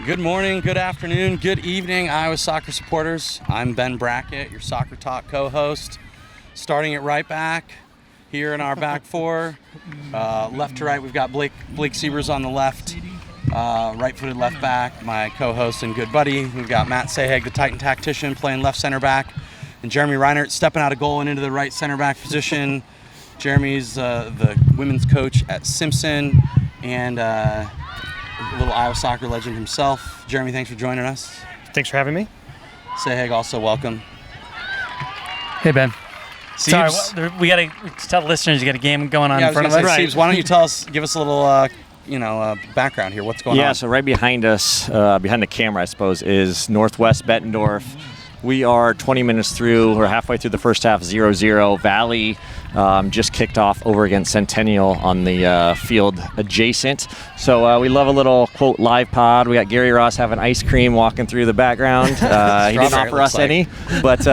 Good morning, good afternoon, good evening, Iowa soccer supporters. I'm Ben Brackett, your Soccer Talk co-host. Starting at right back here in our back four. Left to right, we've got Blake Siebers on the left. Right-footed left back, my co-host and good buddy. We've got Matt Sahag, the Titan tactician, playing left center back. And Jeremy Reinert stepping out of goal and into the right center back position. Jeremy's the women's coach at Simpson and a little Iowa soccer legend himself. Jeremy, thanks for joining us. Thanks for having me. Sahag, also welcome. Hey, Ben. Siebes. Sorry, we got to tell the listeners you got a game going on in front of us. Right. Siebes, why don't you give us a little, background here? What's going on? Yeah, so right behind us, behind the camera, I suppose, is Northwest Bettendorf. We are 20 minutes through. We're halfway through the first half, 0-0. Valley just kicked off over against Centennial on the field adjacent. So we love a little, quote, live pod. We got Gary Ross having ice cream walking through the background. He didn't offer us any, but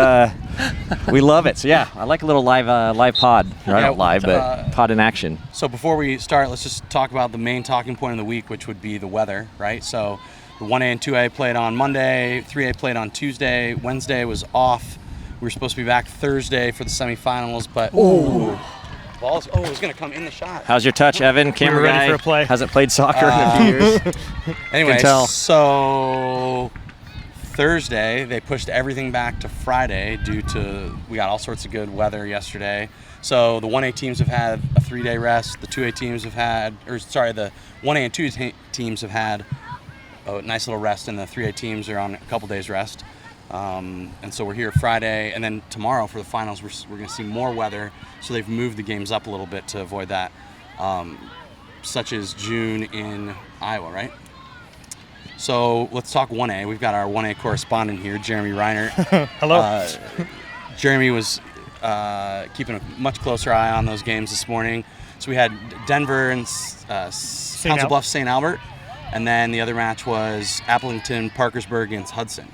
we love it. So, yeah, I like a little live pod. Or not live, but pod in action. So before we start, let's just talk about the main talking point of the week, which would be the weather, right? So the 1A and 2A played on Monday, 3A played on Tuesday, Wednesday was off. We were supposed to be back Thursday for the semifinals, but it was going to come in the shot. How's your touch, Evan? Camera ready guy for a play. Hasn't played soccer in a few years. Anyway, tell. So Thursday they pushed everything back to Friday due to we got all sorts of good weather yesterday. So the 1A teams have had a 3-day rest. The 2A teams have had, the 1A and 2 teams have had a nice little rest, and the 3A teams are on a couple days rest. And so we're here Friday, and then tomorrow for the finals we're going to see more weather, so they've moved the games up a little bit to avoid that, such as June in Iowa, right? So let's talk 1A. We've got our 1A correspondent here, Jeremy Reinert. Hello. Jeremy was keeping a much closer eye on those games this morning. So we had Denver and Council Bluffs St. Albert. And then the other match was Appleton Parkersburg against Hudson.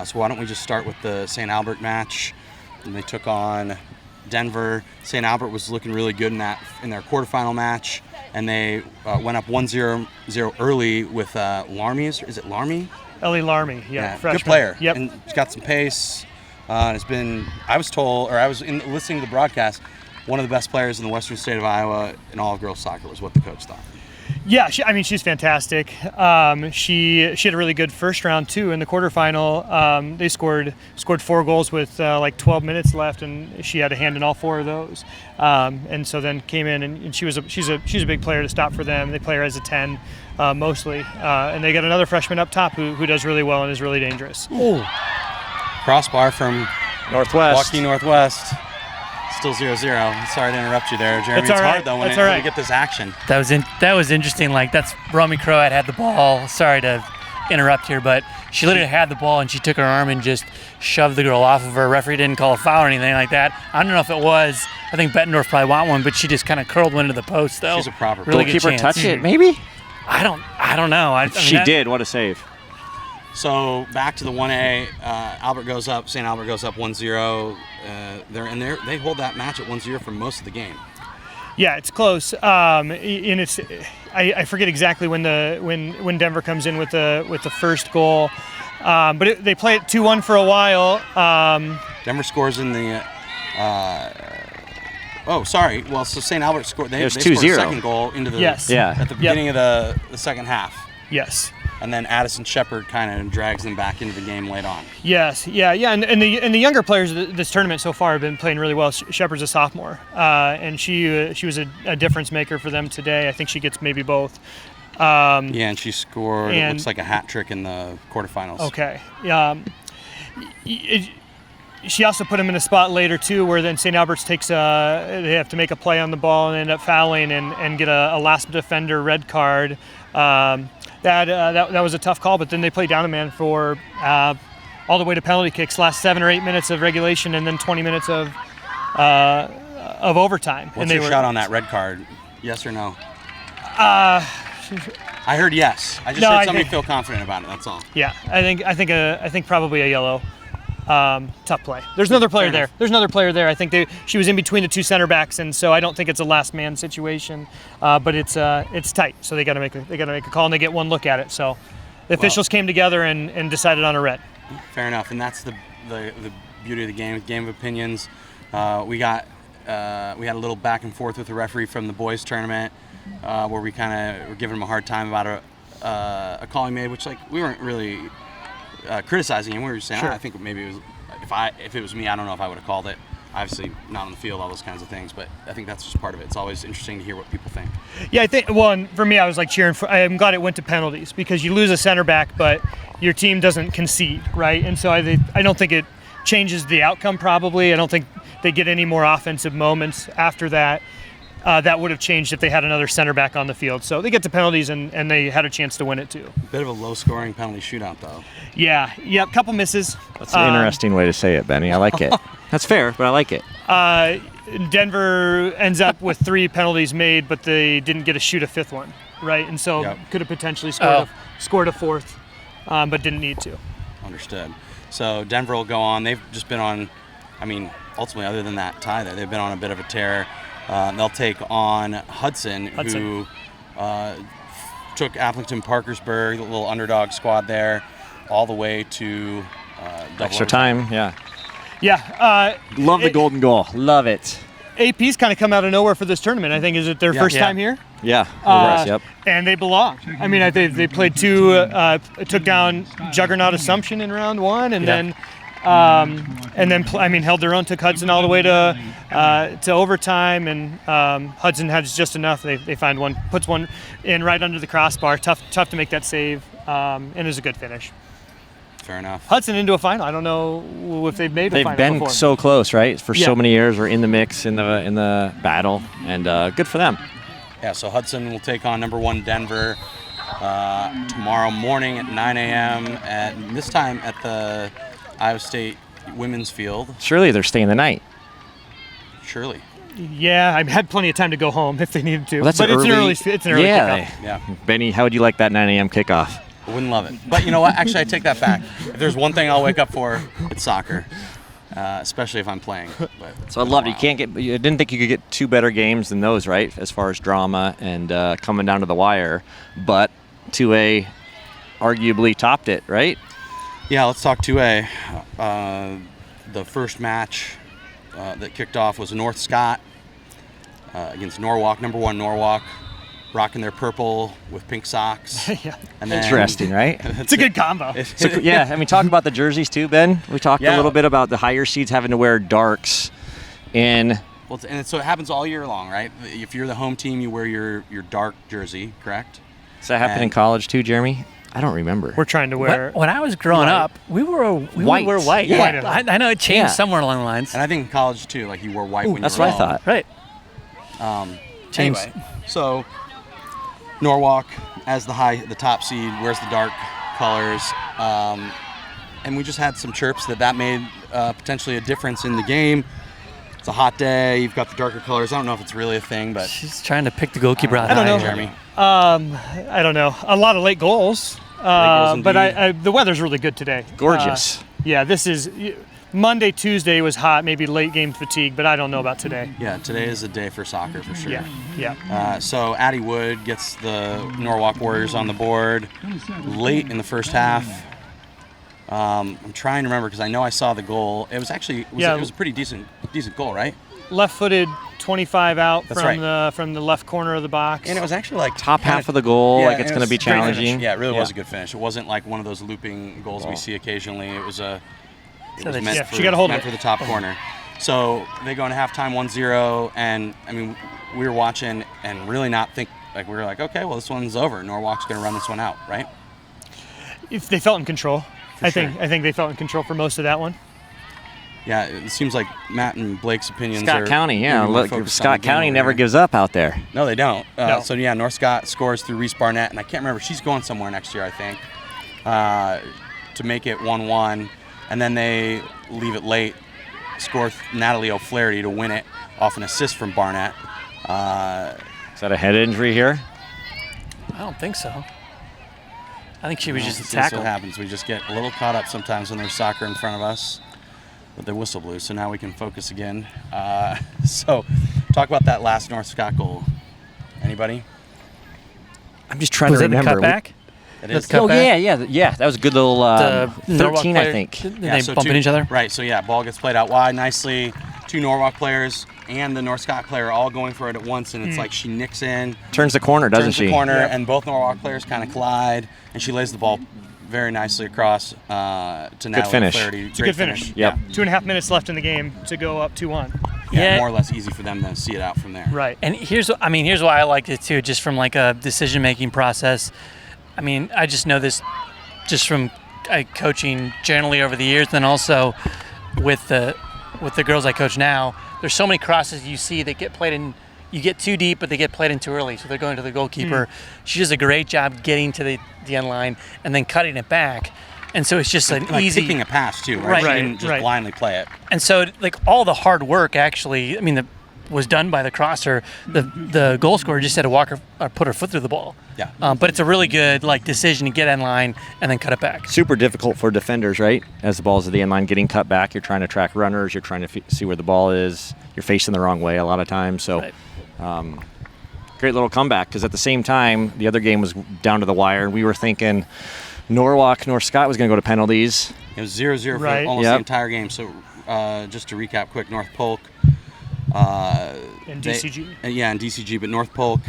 So why don't we just start with the St. Albert match? And they took on Denver. St. Albert was looking really good in their quarterfinal match, and they went up 1-0 early with Larmy. Is it Larmy? Ellie Larmy, yeah, freshman. Good player. Yep. And he's got some pace. It's been, I was listening to the broadcast, one of the best players in the western state of Iowa in all of girls soccer was what the coach thought. Yeah, she's fantastic. She had a really good first round too in the quarterfinal. They scored 4 goals with like 12 minutes left, and she had a hand in all 4 of those. And so then came in, and she's a big player to stop for them. They play her as a 10 mostly, and they got another freshman up top who does really well and is really dangerous. Ooh. Crossbar from Northwest. Waukee Northwest. Still 0-0. Sorry to interrupt you there, Jeremy. It's all right. Hard though when you get this action. That was interesting. Like, that's Romy Croat had the ball. Sorry to interrupt here, but she literally had the ball and she took her arm and just shoved the girl off of her. Referee didn't call a foul or anything like that. I don't know if it was. I think Bettendorf probably want one, but she just kind of curled one into the post though. She's a proper really good goalkeeper chance. touch it, maybe? I don't know. She did. What a save. So back to the 1A, St. Albert goes up 1-0. They hold that match at 1-0 for most of the game. Yeah, it's close. And it's I forget exactly when Denver comes in with the first goal, but they play it 2-1 for a while. Denver scores in the. So St. Albert scored. They scored the second goal into the. Yes. Yeah. At the beginning of the second half. Yes. And then Addison Shepard kind of drags them back into the game late on. Yes, yeah, and the younger players this tournament so far have been playing really well. Shepard's a sophomore, and she was a difference maker for them today. I think she gets maybe both. And she scored. It looks like a hat trick in the quarterfinals. Okay. She also put him in a spot later too, where then St. Albert's they have to make a play on the ball and end up fouling and get a last defender red card. That was a tough call, but then they played down a man for all the way to penalty kicks, last 7 or 8 minutes of regulation, and then 20 minutes of overtime. What's your shot on that red card? Yes or no? I heard yes. I just heard somebody feel confident about it. That's all. Yeah, I think probably a yellow. Tough play. There's another player there. I think she was in between the 2 center backs, and so I don't think it's a last man situation. But it's tight, so they got to make a call, and they get one look at it. So The officials came together and decided on a red. Fair enough, and that's the beauty of the game of opinions. We had a little back and forth with the referee from the boys tournament, where we kind of were giving him a hard time about a call he made, which we weren't really criticizing him. We were just saying, Sure. I think maybe it was if it was me, I don't know if I would have called it. Obviously not on the field, all those kinds of things, but I think that's just part of it. It's always interesting to hear what people think. Yeah, I think. Well, and for me, I was cheering for. I'm glad it went to penalties because you lose a center back, but your team doesn't concede, right? And so I don't think it changes the outcome. Probably, I don't think they get any more offensive moments after that. That would have changed if they had another center back on the field. So they get to penalties and they had a chance to win it too. Bit of a low-scoring penalty shootout, though. Yeah, couple misses. That's an interesting way to say it, Benny. I like it. That's fair, but I like it. Denver ends up with 3 penalties made, but they didn't get to shoot a 5th one, right? And so could have potentially scored a 4th, but didn't need to. Understood. So Denver will go on. They've just been on, ultimately, other than that tie there, they've been on a bit of a tear. They'll take on Hudson. Who took Appleton Parkersburg, the little underdog squad there, all the way to Extra time, yeah. Yeah. Love the golden goal. Love it. AP's kind of come out of nowhere for this tournament. I think is it their first time here? Yeah. Yep. And they belong. They played 2, took down Juggernaut Assumption in round 1, and then held their own, took Hudson all the way to overtime, and Hudson has just enough. They find one, puts one in right under the crossbar. Tough to make that save, and it was a good finish. Fair enough. Hudson into a final. I don't know if they've made a final been before. so close, right? For so many years, we're in the mix, in the battle, and good for them. Yeah. So Hudson will take on number 1 Denver tomorrow morning at 9 a.m. at this time at the Iowa State women's field. Surely they're staying the night. Surely. Yeah, I had plenty of time to go home if they needed to. Well, that's but an it's early, an early kickoff. Yeah. Benny, how would you like that 9 a.m. kickoff? I wouldn't love it. But you know what? Actually, I take that back. If there's one thing I'll wake up for, it's soccer, especially if I'm playing. But, so I loved it. You didn't think you could get 2 better games than those, right? As far as drama and coming down to the wire. But 2A arguably topped it, right? Yeah, let's talk 2A. The first match that kicked off was North Scott against Norwalk, number 1 Norwalk, rocking their purple with pink socks. Yeah. And then, interesting, right? It's a good combo. Talk about the jerseys too, Ben. We talked a little bit about the higher seeds having to wear darks in. Well, so it happens all year long, right? If you're the home team, you wear your dark jersey, correct? Does that happen in college too, Jeremy? I don't remember. We're trying to wear. When I was growing up, we would wear white. Yeah. I know it changed somewhere along the lines. And I think in college too, you wore white when you were That's what I thought. Right. Anyway, so Norwalk as the top seed wears the dark colors, and we just had some chirps that made potentially a difference in the game. It's a hot day. You've got the darker colors. I don't know if it's really a thing, but she's trying to pick the goalkeeper out. I don't know, Jeremy. I don't know. A lot of late goals, but the weather's really good today. Gorgeous. This is Monday, Tuesday was hot, maybe late game fatigue, but I don't know about today. Yeah, today is a day for soccer for sure. Yeah. So Addie Wood gets the Norwalk Warriors on the board late in the first half. I'm trying to remember because I know I saw the goal. It was actually it was a pretty decent goal, right? Left-footed, 25 out That's from the left corner of the box. And it was actually top half of the goal, it's going to be challenging. Yeah, it really was a good finish. It wasn't like one of those looping goals we see occasionally. It was meant for the top corner. So they go into halftime 1-0, and we were watching and really not think we were like, okay, well this one's over. Norwalk's going to run this one out, right? If they felt in control. I sure. think they felt in control for most of that one. Yeah, it seems like Matt and Blake's opinions Scott are County, look, Scott County never gives up out there. No, they don't. No. So North Scott scores through Reese Barnett, and I can't remember. She's going somewhere next year, I think, to make it 1-1, and then they leave it late. Score Natalie O'Flaherty to win it off an assist from Barnett. Is that a head injury here? I don't think so. I think she was just a That's tackle. what happens. We just get a little caught up sometimes when there's soccer in front of us. But the whistle blew, so now we can focus again. So talk about that last North Scott goal. Anybody? I'm just trying Was to it the remember. cutback? It is. cut Oh back? yeah. That was a good little The Norwalk 13, I player- think. They so bump into each other. Right. So ball gets played out wide nicely. 2 Norwalk players and the North Scott player all going for it at once, and it's like she nicks in, Turns the corner, doesn't turns she? the corner, and both Norwalk players kind of collide, and she lays the ball very nicely across to Natalie finish. Flaherty. It's a good finish. Yep. 2.5 minutes left in the game to go up 2-1. Yeah. More or less easy for them to see it out from there. Right. And here's why I liked it too, just from like a decision-making process. I mean, I just know this just from coaching generally over the years, and also with the girls I coach now. There's so many crosses you see that get played in. You get too deep, but they get played in too early, so they're going to the goalkeeper. She does a great job getting to the end line and then cutting it back. And so it's just an Like easy. kicking a pass too, right? Right, She didn't just right. blindly play it. And so, like, all the hard work actually, I mean, was done by the crosser. The goal scorer just had to walk her, or put her foot through the ball. Yeah. But it's a really good decision to get in line and then cut it back. Super difficult for defenders, right? As the ball's at the end line getting cut back, you're trying to track runners, you're trying to see where the ball is. You're facing the wrong way a lot of times. So, Right. Great little comeback, because at the same time, the other game was down to the wire, and we were thinking North Scott was going to go to penalties. It was 0-0 for Right. almost Yep. the entire game. So just to recap quick, North Polk. And DCG. And DCG, but North Polk,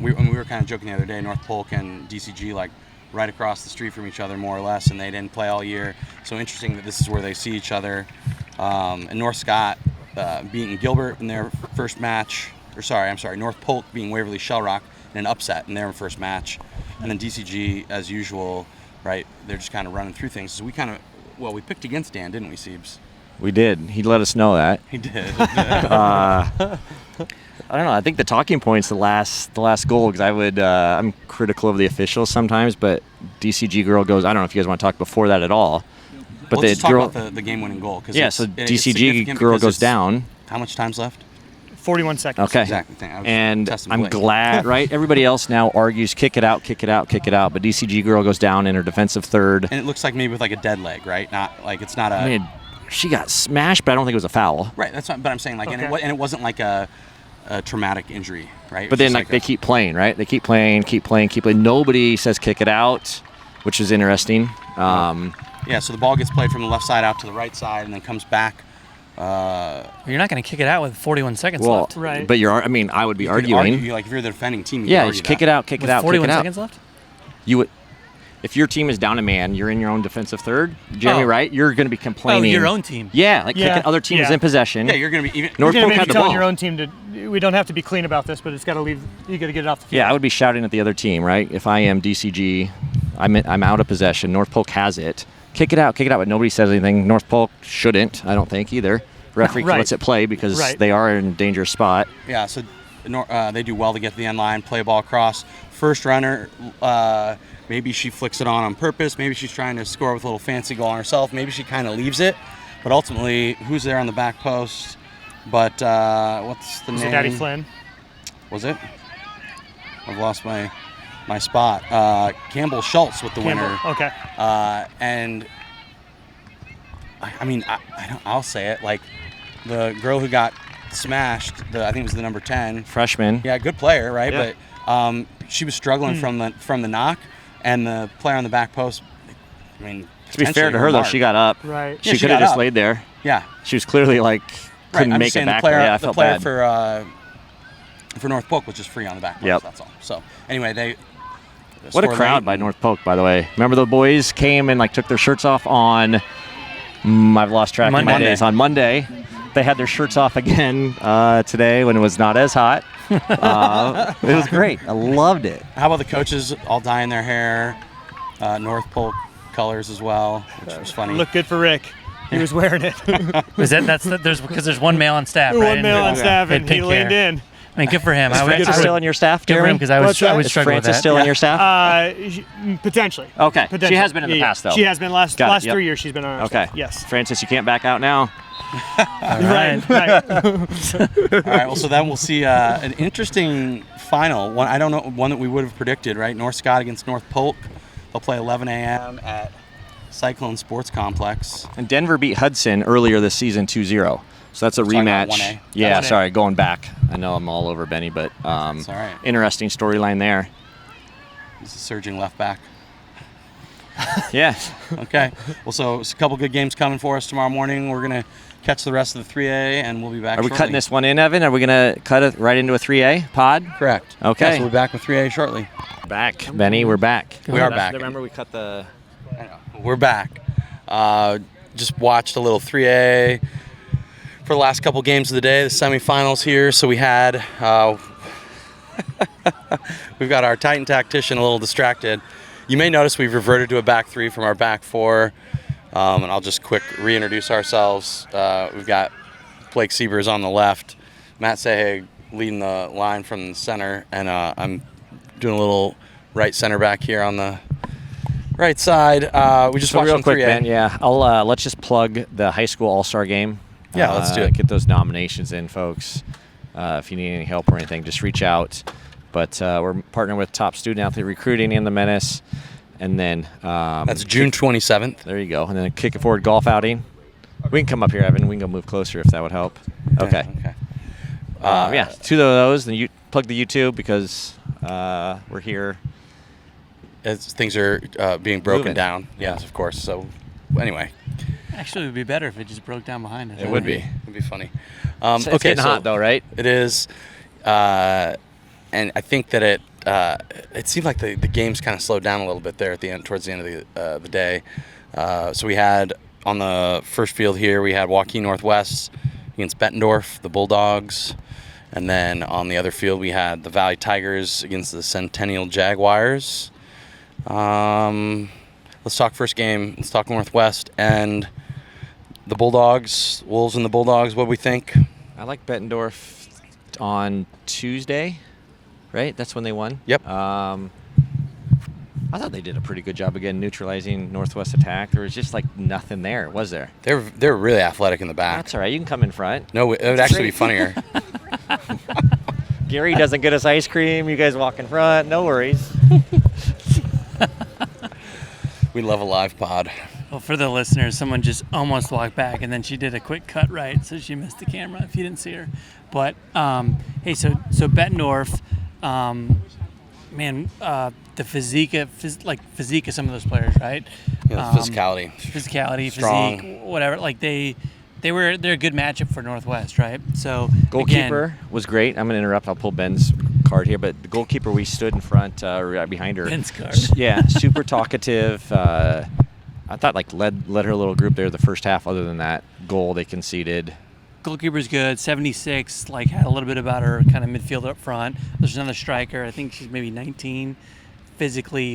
we were kind of joking the other day, North Polk and DCG like right across the street from each other more or less, and they didn't play all year. So interesting that this is where they see each other. And North Scott beating Gilbert in their first match, North Polk beating Waverly Shell Rock in an upset in their first match. And then DCG, as usual, right, they're just kind of running through things. So we picked against Dan, didn't we, Siebes? We did. He let us know that. He did. I don't know. I think the talking point's the last goal, because I'm critical of the officials sometimes, but DCG girl goes. I don't know if you guys want to talk before that at all. But Let's just talk about the game-winning goal. So DCG significant girl because goes it's- down. How much time's left? 41 seconds. Okay. Exactly. And Testing I'm Blake. glad, right? Everybody else now argues kick it out, kick it out, kick it out. But DCG girl goes down in her defensive third. And it looks like maybe with like a dead leg, right? Not like it's not a. I mean, she got smashed, but I don't think it was a foul. Right. That's what. But I'm saying like, Okay. and it wasn't like a traumatic injury, right? It But was then just they keep playing, right? They keep playing. Nobody says kick it out, which is interesting. Yeah. So the ball gets played from the left side out to the right side, and then comes back. You're not going to kick it out with 41 seconds Well, left. Right. but I would be You could arguing. argue, like if you're the defending team, you Yeah, could argue just kick that. it out, kick With it out, kick 41 it out. seconds left? You would, if your team is down a man, you're in your own defensive third. Jeremy, Oh. right? You're going to be complaining. your own team. Yeah, like Yeah, kicking other teams yeah. in possession. Yeah, you're gonna be even. North You're Polk going to had be the telling ball. your own team we don't have to be clean about this, but it's got to leave. You got to get it off the field. Yeah, I would be shouting at the other team, right? If I am DCG, I'm out of possession. North Polk has it. Kick it out, but nobody says anything. North Polk shouldn't, I don't think either. Referee Right. lets it play because Right. they are in a dangerous spot. Yeah. So they do well to get to the end line, play a ball across. First runner. Maybe she flicks it on purpose. Maybe she's trying to score with a little fancy goal on herself. Maybe she kind of leaves it. But ultimately, who's there on the back post? But what's the Is name? it Addie Flynn? Was it? I've lost my spot. Campbell Schultz with the winner. Okay. And I mean, I'll say it. Like the girl who got smashed, I think it was the number 10. Freshman. Yeah, good player, right? Yeah. But she was struggling from the knock, and the player on the back post. I mean, To be fair potentially to her, though, mark. she got up. Right. Yeah, She she could have got just up. laid there. Yeah, She was clearly like right. couldn't I'm make just it saying back the player, there. Yeah, I the felt player bad. for North Polk was just free on the back post. Yep. That's all. So anyway, they. What a score crowd late. by North Polk, by the way. Remember the boys came and like took their shirts off on. I've lost track of my Monday. days. On Monday, they had their shirts off again today when it was not as hot. It was great. I loved it. How about the coaches all dyeing their hair, North Polk colors as well, which was funny. Looked good for Rick. He was wearing it. Because there's one male on staff, right? One male on And- staff, Had and he pink leaned hair. in. I mean, good for him. Is Francis still on your staff, Good for him Jeremy? because I would What's that? struggle Is with Francis that. still on your staff? Potentially. Okay. Potentially. She has been in the Yeah, past, though. She has been last Got it, yep. 3 years. She's been on our Okay. staff. Yes. Francis, you can't back out now. All right. Right. All right. Well, so then we'll see an interesting final. One that we would have predicted, right? North Scott against North Polk. They'll play 11 a.m. at Cyclone Sports Complex. And Denver beat Hudson earlier this season 2-0. So that's a Talking about rematch. 1A. Yeah, 1A. sorry, going back. I know I'm all over Benny, but That's all right. interesting storyline there. He's a surging left back. Yeah. Okay. Well, so it's a couple good games coming for us tomorrow morning. We're going to catch the rest of the 3A, and we'll be back Are we shortly. cutting this one in, Evan? Are we going to cut it right into a 3A pod? Correct. Okay. Yeah, so we'll be back with 3A shortly. Back, Benny. We're back. We are back. Remember we cut the... We're back. Just watched a little 3A for the last couple games of the day, the semifinals here. So we had, we've got our Titan tactician a little distracted. You may notice we've reverted to a back three from our back four. And I'll just quick reintroduce ourselves. We've got Blake Siebers on the left, Matt Sahag leading the line from the center, and I'm doing a little right center back here on the right side. We just watched real some quick, 3A. Ben. Yeah, let's just plug the high school all-star game. Yeah, let's do it. Get those nominations in, folks. If you need any help or anything, just reach out. But we're partnering with Top Student Athlete Recruiting and the Menace. And then That's June 27th. there you go. And then a Kick It Forward golf outing. We can come up here, Evan. We can go move closer if that would help. Okay. Yeah, two of those. Then you plug the YouTube because we're here. As things are being broken Moving. down. Yes, of course. So anyway, Actually, it would be better if it just broke down behind us. it would be. It'd be funny. It's Okay, getting hot though, right? It is, and I think that it seemed like the games kind of slowed down a little bit there at the end, towards the end of the day. So we had on the first field here, we had Joaquin Northwest against Bettendorf, the Bulldogs, and then on the other field we had the Valley Tigers against the Centennial Jaguars. Let's talk first game. Let's talk Northwest and the Bulldogs, Wolves and the Bulldogs. What do we think? I like Bettendorf on Tuesday, right? That's when they won. Yep. I thought they did a pretty good job again neutralizing Northwest attack. There was just like nothing there, was there? They're really athletic in the back. That's all right. You can come in front. No, it would actually be funnier. Gary doesn't get us ice cream. You guys walk in front. No worries. We love a live pod. Well, for the listeners, someone just almost walked back, and then she did a quick cut right, so she missed the camera if you didn't see her. But, hey, so Bettendorf, the physique of some of those players, right? Yeah, Physicality, Strong. physique, whatever. Like they're a good matchup for Northwest, right? So Goalkeeper was great. I'm going to interrupt. I'll pull Ben's card here, but the goalkeeper, we stood in front, right behind her. Ben's card. Yeah, super talkative. I thought led her little group there the first half. Other than that goal they conceded. Goalkeeper's good, 76. Had a little bit about her kind of midfielder up front. There's another striker. I think she's maybe 19. Physically,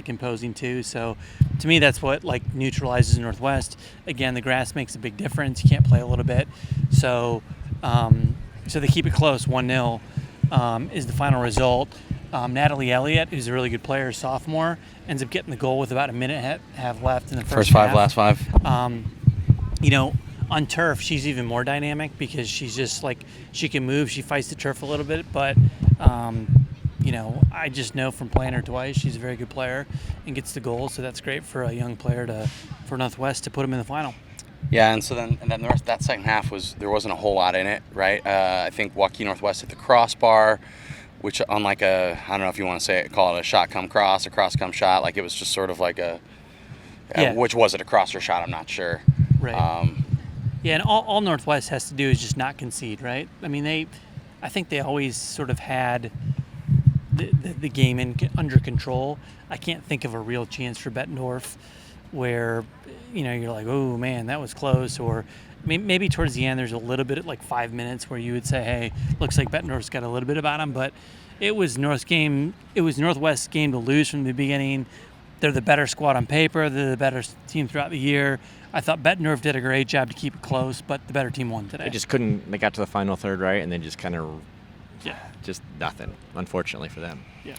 imposing too. So, to me, that's what neutralizes Northwest. Again, the grass makes a big difference. You can't play a little bit. So, so they keep it close. 1-0 is the final result. Natalie Elliott, who's a really good player, sophomore, ends up getting the goal with about a minute and a half left in the first five, half. last five. On turf, she's even more dynamic because she's just she can move. She fights the turf a little bit, but I just know from playing her twice, she's a very good player and gets the goal. So that's great for a young player for Northwest to put them in the final. Yeah, and then the rest of that second half there wasn't a whole lot in it, right? I think Joaquin Northwest hit the crossbar, which on I don't know if you want to call it a shot come cross, a cross come shot. It was just sort of which was it, a cross or shot? I'm not sure. Right. Yeah, and all Northwest has to do is just not concede, right? I mean, I think they always sort of had the game under control. I can't think of a real chance for Bettendorf where, you're like, oh man, that was close. Or maybe towards the end there's a little bit at 5 minutes where you would say, hey, looks like Bettendorf's got a little bit about them. But it was Northwest's game to lose from the beginning. They're the better squad on paper. They're the better team throughout the year. I thought Bettendorf did a great job to keep it close, but the better team won today. They got to the final third, right? And then just kind of, just nothing, unfortunately for them. Yeah.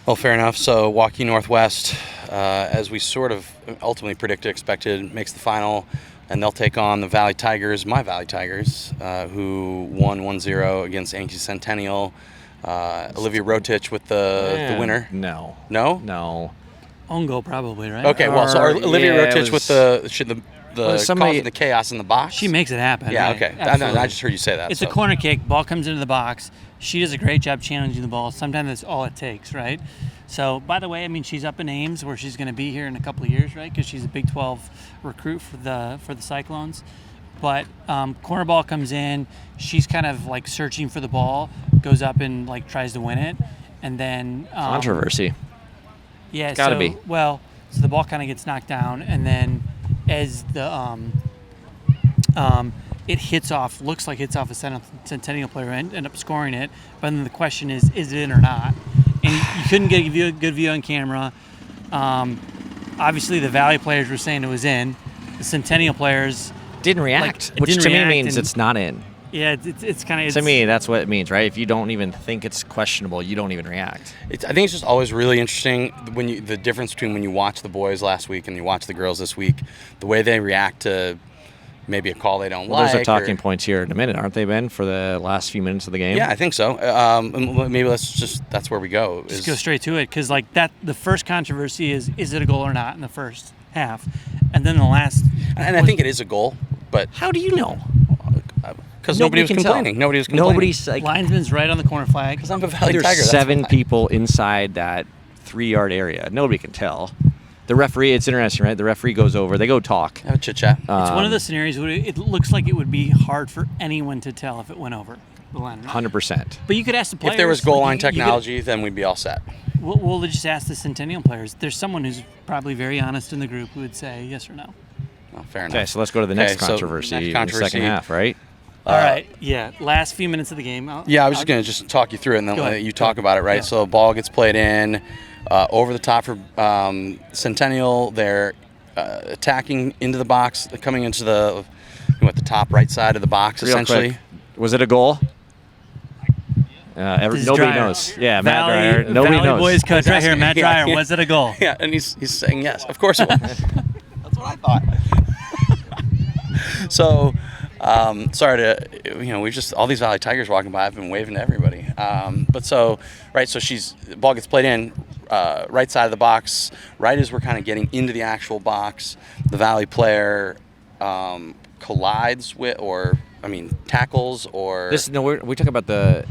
Well, fair enough. So Joaquin Northwest, as we sort of ultimately expected, makes the final, and they'll take on the Valley Tigers, my Valley Tigers, who won 1-0 against Yankee Centennial. Olivia Rotich with the winner. No. No? No. Own goal probably, right? Okay, well, so Olivia Rotich with the somebody, causing the chaos in the box. She makes it happen. Yeah, right? okay. I just heard you say that. It's a corner kick. Ball comes into the box. She does a great job challenging the ball. Sometimes that's all it takes, right? So, by the way, I mean, she's up in Ames, where she's going to be here in a couple of years, right? Because she's a Big 12 recruit for the Cyclones. But corner ball comes in. She's kind of like searching for the ball, goes up and like tries to win it, and then Controversy. Yeah, It's gotta be. Well, so the ball kind of gets knocked down, and then as the it hits off, looks like hits off a Centennial player and end up scoring it. But then the question is it in or not? And you couldn't get a good view on camera. Obviously, the Valley players were saying it was in. The Centennial players Didn't react, Like, which didn't to me react, means and- it's not in. Yeah, it's kind of To me, that's what it means, right? If you don't even think it's questionable, you don't even react. I think it's just always really interesting when the difference between when you watch the boys last week and you watch the girls this week, the way they react to maybe a call they don't Well, like. those are talking points here in a minute, aren't they, Ben, for the last few minutes of the game? Yeah, I think so. Maybe that's where we go. just go straight to it, because like that, the first controversy is it a goal or not in the first half, and then the last. And I think it is a goal, but How do you know? because nobody was can tell. complaining. Nobody was complaining. Nobody's like. Linesman's right on the corner flag. Because I'm a Valley There's Tiger. that's 7 why. people inside that 3-yard area. Nobody can tell. The referee, it's interesting, right? The referee goes over. They go talk. Have a chit chat. It's one of those scenarios where it looks like it would be hard for anyone to tell if it went over the line. 100%. But you could ask the players. If there was goal like, line you could- technology, then we'd be all set. We'll just ask the Centennial players. There's someone who's probably very honest in the group who would say yes or no. Well, fair enough. Okay, so let's go to the next Okay, so controversy next in the second controversy. half, right? All right. Yeah. Last few minutes of the game. Yeah, I was just going to just talk you through it and then Go let ahead. you talk about it, right? Yeah. So the ball gets played in over the top for Centennial. They're attacking into the box, coming into the top right side of the box, Real essentially. quick, was it a goal? This is Nobody Dreyer. knows. Yeah, Matt Valley, Dreyer. Nobody Valley knows. boys coach right here, Matt Yeah, Dreyer. yeah. Was it a goal? Yeah, and he's saying yes. Of course it was. That's what I thought. So, sorry to, we've just, all these Valley Tigers walking by, I've been waving to everybody. So the ball gets played in, right side of the box, right as we're kind of getting into the actual box, the Valley player collides with, tackles or. We talk about the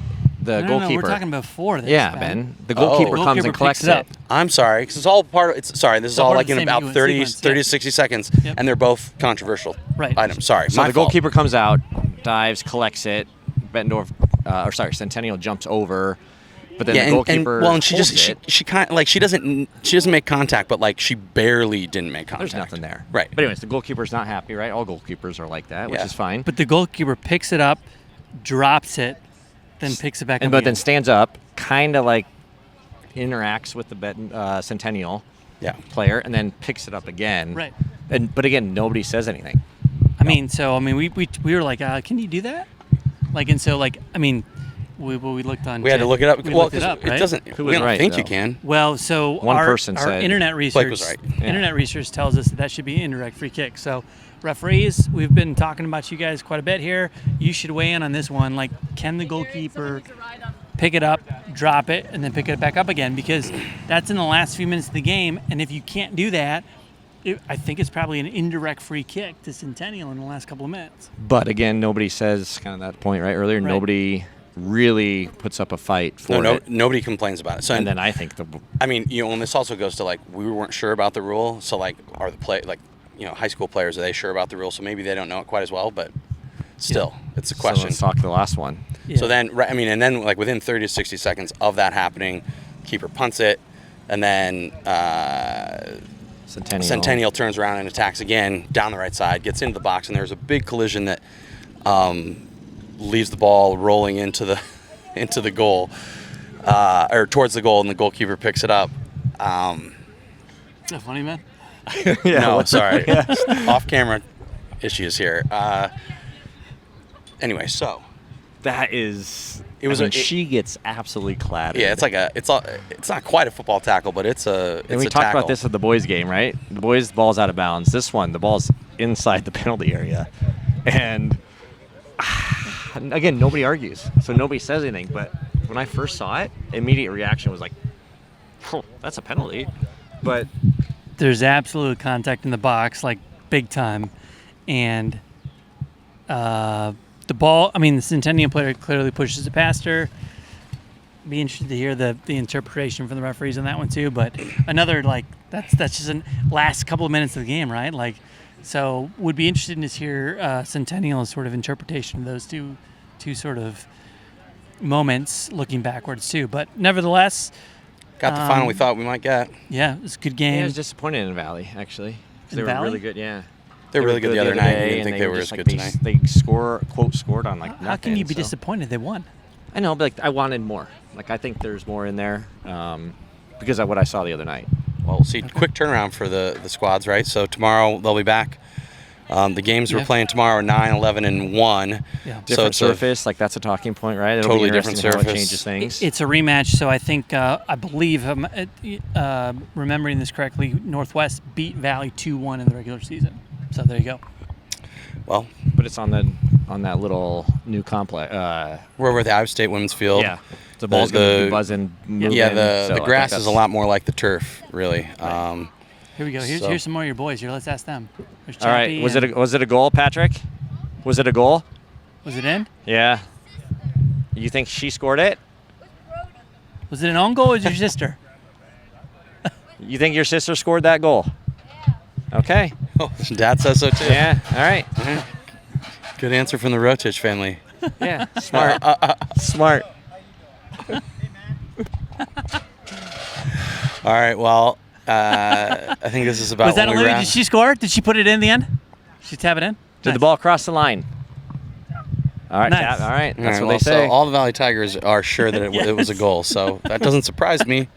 No, goalkeeper. we're talking before this. Yeah, Ben. The goalkeeper comes Goalkeeper and collects picks it up. it. I'm sorry, because it's all part of, this is all part like of the in same about 30 sequence, 30 yeah. to 60 seconds, Yep. and they're both controversial Right. items. Sorry, So my the fault. goalkeeper comes out, dives, collects it. Centennial jumps over, but then the goalkeeper and she holds just it. she kind of like she doesn't make contact, but like she barely didn't make contact. There's nothing there. Right. But anyways, the goalkeeper's not happy, right? All goalkeepers are like that, which Yeah. is fine. But the goalkeeper picks it up, drops it, then picks it back up. But then again. stands up, kind of like interacts with the Centennial Yeah. player, and then picks it up again. Right. But again, nobody says anything. We were like, can you do that? Like, and so like, we looked on. We had to look it up. We Well, looked it 'cause up, it right? doesn't. Who We was don't right, think you though? can. Well, so One our, person our said- internet Blake research. was right. Yeah. Internet research tells us that should be indirect free kick. So, referees, we've been talking about you guys quite a bit here. You should weigh in on this one. Like, can the goalkeeper pick it up, drop it, and then pick it back up again? Because that's in the last few minutes of the game, and if you can't do that, I think it's probably an indirect free kick to Centennial in the last couple of minutes. But again, nobody says kind of that point right earlier. Right. Nobody really puts up a fight for it. Nobody complains about it. So And then I think and this also goes to like we weren't sure about the rule. So like, are the high school players, are they sure about the rule? So maybe they don't know it quite as well, but still, it's a So question. let's talk the last one. Yeah. So then, and then like within 30 to 60 seconds of that happening, keeper punts it, and then Centennial turns around and attacks again down the right side, gets into the box, and there's a big collision that leaves the ball rolling into the goal, or towards the goal, and the goalkeeper picks it up. Is that funny, man? No, sorry, off-camera issues here. Anyway, so. That is. She gets absolutely clattered. Yeah, it's not quite a football tackle, but it's a And we a talked tackle. about this at the boys' game, right? The boys' ball's out of bounds. This one, the ball's inside the penalty area, and again, nobody argues, so nobody says anything. But when I first saw it, immediate reaction was like, "Oh, that's a penalty." But There's absolute contact in the box, like big time, and the ball. The Centennial player clearly pushes it past her. be interested to hear the interpretation from the referees on that one too. But another that's just an last couple of minutes of the game, right? So would be interested in to hear Centennial's sort of interpretation of those two sort of moments looking backwards too. But nevertheless, Got the final we thought we might get. yeah, it was a good Yeah, game. I was disappointed in Valley actually. 'Cause In they were Valley? really good. Yeah. They were really good the other night. I day, didn't think they were as just, good tonight. They scored on nothing. How can you be so. disappointed? They won. I know, but I wanted more. I think there's more in there because of what I saw the other night. Well, we'll see. Quick turnaround for the squads, right? So tomorrow they'll be back. The games we're playing tomorrow are 9, 11, and 1. Yeah. So Different it's surface, that's a talking point, right? It'll Totally be different interesting how surface. it changes things. It's a rematch, so I think I believe remembering this correctly, Northwest beat Valley 2-1 in the regular season. So there you go. well, but it's on that little new complex. we're with the Iowa State Women's Field. Yeah, the ball's going to be buzzing. Moving, Yeah, so the I think grass is that's- a lot more like the turf, really. Here we go. Here's some more of your boys here. Let's ask them. There's All right, Chappie was it a goal, Patrick? Was it a goal? was it in? Yeah. You think she scored it? Was it an own goal or was it your sister? You think your sister scored that goal? Okay. Oh, Dad says so too. Yeah. All right. Good answer from the Rotich family. Yeah. Smart. Smart. All right. Well, I think this is about Was that when we Olivia? wrap. Did she score? Did she put it in the end? She tap it in? Did the ball cross the line? All right. Nice. All right. All That's right, what well, they say. So all the Valley Tigers are sure that it was a goal, so that doesn't surprise me.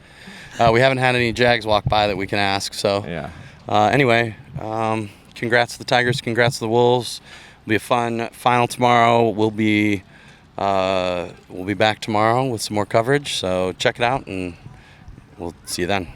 We haven't had any Jags walk by that we can ask. So Yeah. anyway, congrats to the Tigers. Congrats to the Wolves. It'll be a fun final tomorrow. We'll be back tomorrow with some more coverage. So check it out, and we'll see you then.